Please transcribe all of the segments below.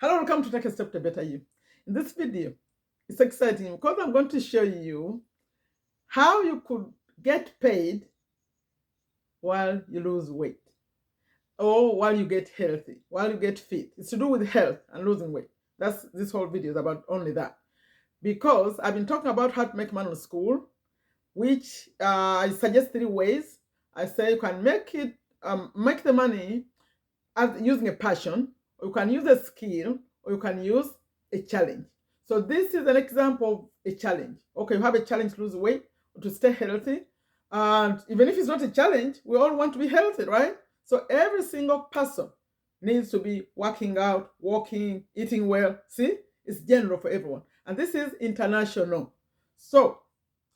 Hello, welcome to Take a Step to Better You. In this video, it's exciting because I'm going to show you how you could get paid while you lose weight or while you get healthy, while you get fit. It's to do with health and losing weight. This whole video is about only that. Because I've been talking about how to make money on Skool, which I suggest 3 ways. I say you can make the money as using a passion, or you can use a skill, or you can use a challenge. So this is an example of a challenge. Okay, you have a challenge to lose weight, or to stay healthy. And even if it's not a challenge, we all want to be healthy, right? So every single person needs to be working out, walking, eating well. See, it's general for everyone. And this is international. So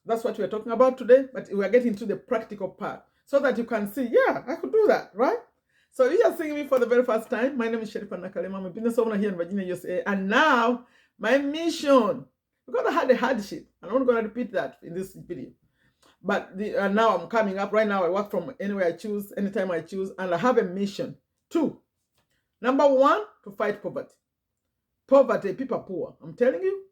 that's what we're talking about today, but we're getting to the practical part so that you can see, yeah, I could do that, right? So if you're seeing me for the very first time, my name is Sherifa Nakalema. I'm a business owner here in Virginia, USA. And now my mission, because I had a hardship, and I'm not going to repeat that in this video. But now I'm coming up. Right now I work from anywhere I choose, anytime I choose, and I have a mission. 2, number 1, to fight poverty. Poverty, people are poor. I'm telling you,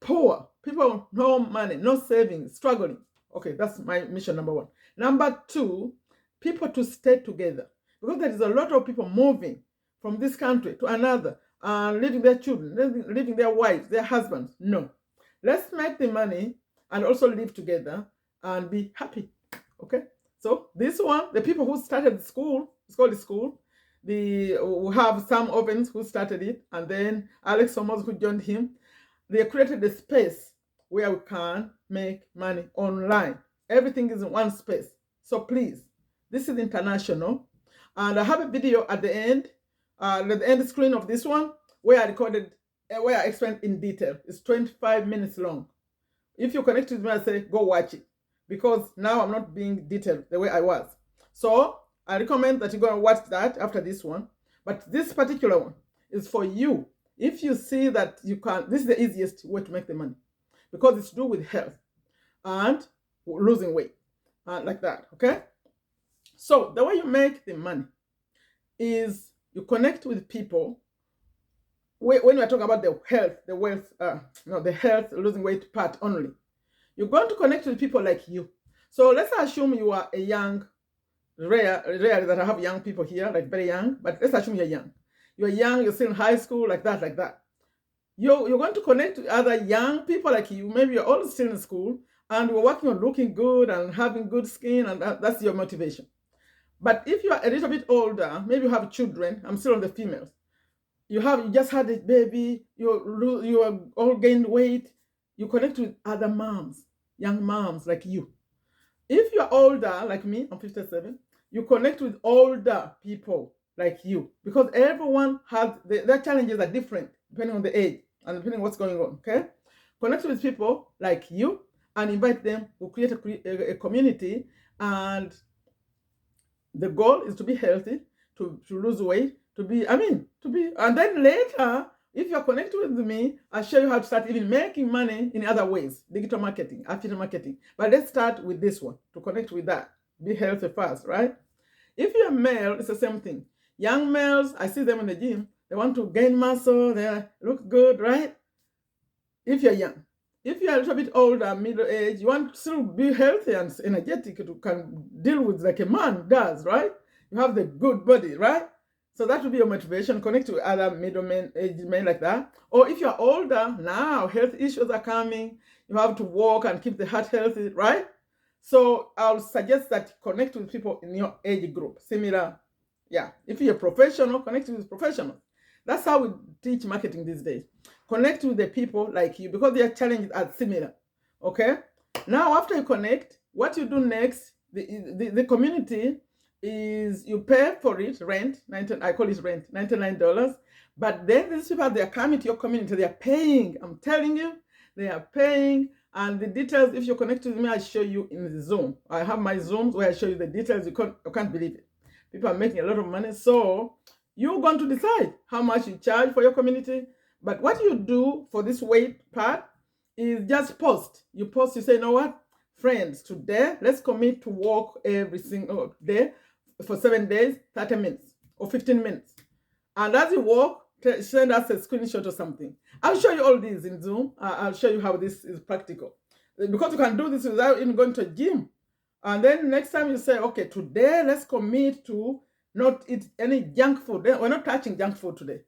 poor. People, no money, no savings, struggling. Okay, that's my mission, number 1. Number 2, people to stay together. Because there is a lot of people moving from this country to another and leaving their children, leaving their wives, their husbands. No. Let's make the money and also live together and be happy. Okay? So this one, the people who started the Skool, it's called the Skool. We have Sam Ovens who started it, and then Alex Somers who joined him. They created a space where we can make money online. Everything is in one space. So please, this is international. And I have a video at the end screen of this one, where I recorded, where I explained in detail. It's 25 minutes long. If you connect with me, I say, go watch it. Because now I'm not being detailed the way I was. So I recommend that you go and watch that after this one. But this particular one is for you. If you see that you can, this is the easiest way to make the money. Because it's to do with health and losing weight. Like that, okay? So the way you make the money is you connect with people. When we're talking about the health, the health, losing weight part only, you're going to connect with people like you. So let's assume you are a young, rare that I have young people here, like very young, but let's assume you're young. You're young, you're still in high school, like that. You're going to connect with other young people like you. Maybe you're all still in school, and you're working on looking good and having good skin, and that's your motivation. But if you are a little bit older, maybe you have children. I'm still on the females. You just had a baby. You are all gained weight. You connect with other moms, young moms like you. If you're older like me, I'm 57. You connect with older people like you, because everyone has their challenges are different depending on the age and depending on what's going on. Okay, connect with people like you and invite them. We'll create a community, and the goal is to be healthy, to lose weight, and then later, if you're connected with me, I'll show you how to start even making money in other ways, digital marketing, affiliate marketing. But let's start with this one, to connect with that. Be healthy first, right? If you're male, it's the same thing. Young males, I see them in the gym, they want to gain muscle, they look good, right? If you're young. If you're a little bit older, middle age, you want to still be healthy and energetic, you can deal with like a man does, right? You have the good body, right? So that will be your motivation. Connect to other middle-aged men like that. Or if you're older, now health issues are coming. You have to walk and keep the heart healthy, right? So I'll suggest that you connect with people in your age group. Similar, yeah. If you're a professional, connect with professionals. That's how we teach marketing these days. Connect with the people like you, because their challenges are similar. Okay? Now, after you connect, what you do next, the community is you pay for it, rent, I call it rent, $99. But then these people, they are coming to your community, they are paying. I'm telling you, they are paying. And the details, if you're connected with me, I show you in the Zoom. I have my Zooms where I show you the details. You can't believe it. People are making a lot of money. So you're going to decide how much you charge for your community. But what you do for this weight part is just post. You post, you say, you know what? Friends, today, let's commit to walk every single day for 7 days, 30 minutes or 15 minutes. And as you walk, send us a screenshot or something. I'll show you all these in Zoom. I'll show you how this is practical. Because you can do this without even going to a gym. And then next time you say, okay, today let's commit to not eat any junk food. We're not touching junk food today.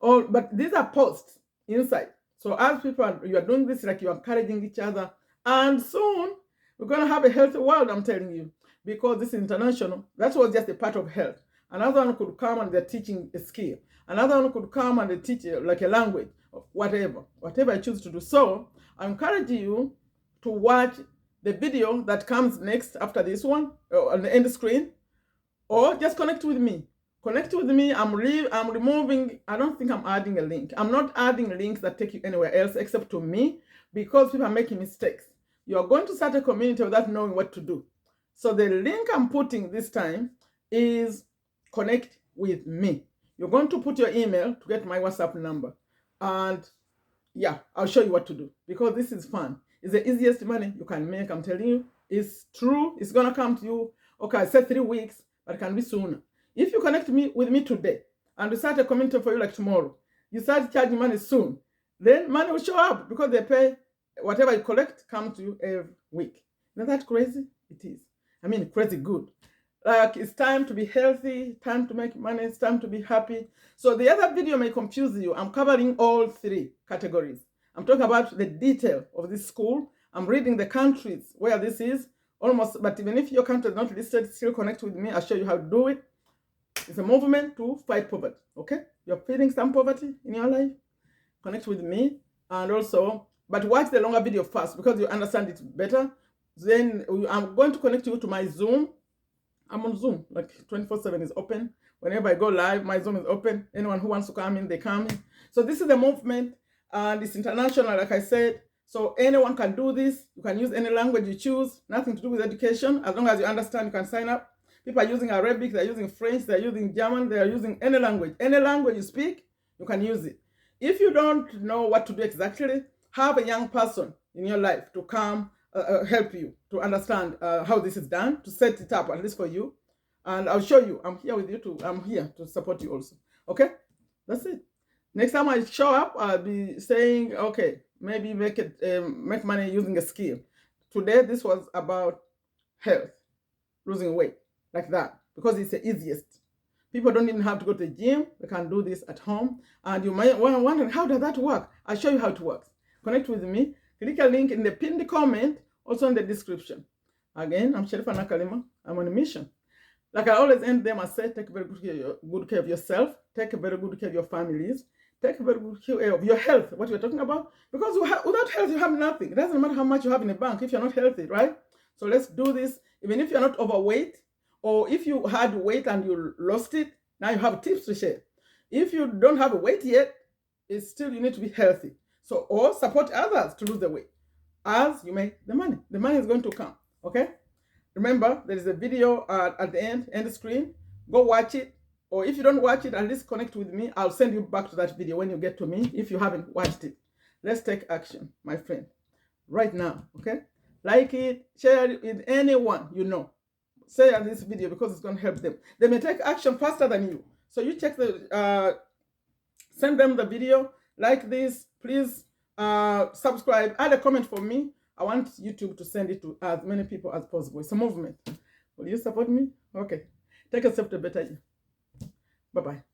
But these are posts inside. So as people, you are doing this like you're encouraging each other. And soon, we're going to have a healthy world, I'm telling you. Because this is international. That was just a part of health. Another one could come and they're teaching a skill. Another one could come and they teach like a language, whatever I choose to do. So I encourage you to watch the video that comes next after this one on the end screen, or just connect with me. Connect with me. I'm removing. I don't think I'm adding a link. I'm not adding links that take you anywhere else except to me, because people are making mistakes. You are going to start a community without knowing what to do. So the link I'm putting this time is connect with me. You're going to put your email to get my WhatsApp number. And yeah, I'll show you what to do, because this is fun. It's the easiest money you can make. I'm telling you, it's true. It's going to come to you. Okay, I said 3 weeks, but it can be sooner. If you connect with me today and we start a community for you like tomorrow, you start charging money soon, then money will show up, because they pay whatever you collect comes to you every week. Isn't that crazy? It is. I mean, crazy good. Like, it's time to be healthy, time to make money, it's time to be happy. So the other video may confuse you. I'm covering all 3 categories. I'm talking about the detail of this school. I'm reading the countries where this is almost, but even if your country is not listed, still connect with me. I'll show you how to do it. It's a movement to fight poverty, okay? You're feeling some poverty in your life, connect with me. And also, but watch the longer video first, because you understand it better. Then I'm going to connect you to my Zoom. I'm on Zoom, like 24/7 is open. Whenever I go live, my Zoom is open. Anyone who wants to come in, they come in. So this is a movement, and it's international, like I said. So anyone can do this. You can use any language you choose. Nothing to do with education. As long as you understand, you can sign up. People are using Arabic, they're using French, they're using German, they're using any language. Any language you speak, you can use it. If you don't know what to do exactly, have a young person in your life to come help you to understand how this is done, to set it up, at least for you. And I'll show you. I'm here with you too. I'm here to support you also. Okay? That's it. Next time I show up, I'll be saying, okay, maybe make money using a skill. Today, this was about health, losing weight, like that, because it's the easiest. People don't even have to go to the gym. They can do this at home. And you might wonder, how does that work? I'll show you how it works. Connect with me. Click a link in the pinned comment, also in the description. Again, I'm Sherifa Nakalema. I'm on a mission. Like I always end them, I say, take very good care of yourself. Take very good care of your families. Take very good care of your health, what we're talking about. Because without health, you have nothing. It doesn't matter how much you have in the bank if you're not healthy, right? So let's do this. Even if you're not overweight, or if you had weight and you lost it, now you have tips to share. If you don't have a weight yet, it's still, you need to be healthy. So, or support others to lose the weight as you make the money. The money is going to come, okay? Remember, there is a video at the end screen. Go watch it. Or if you don't watch it, at least connect with me. I'll send you back to that video when you get to me if you haven't watched it. Let's take action, my friend, right now, okay? Like it, share it with anyone you know. Share this video because it's going to help them. They may take action faster than you. So you check send them the video, like this, please subscribe, add a comment for me. I want YouTube to send it to as many people as possible. It's a movement. Will you support me? Okay. Take a step to better you. Bye-bye.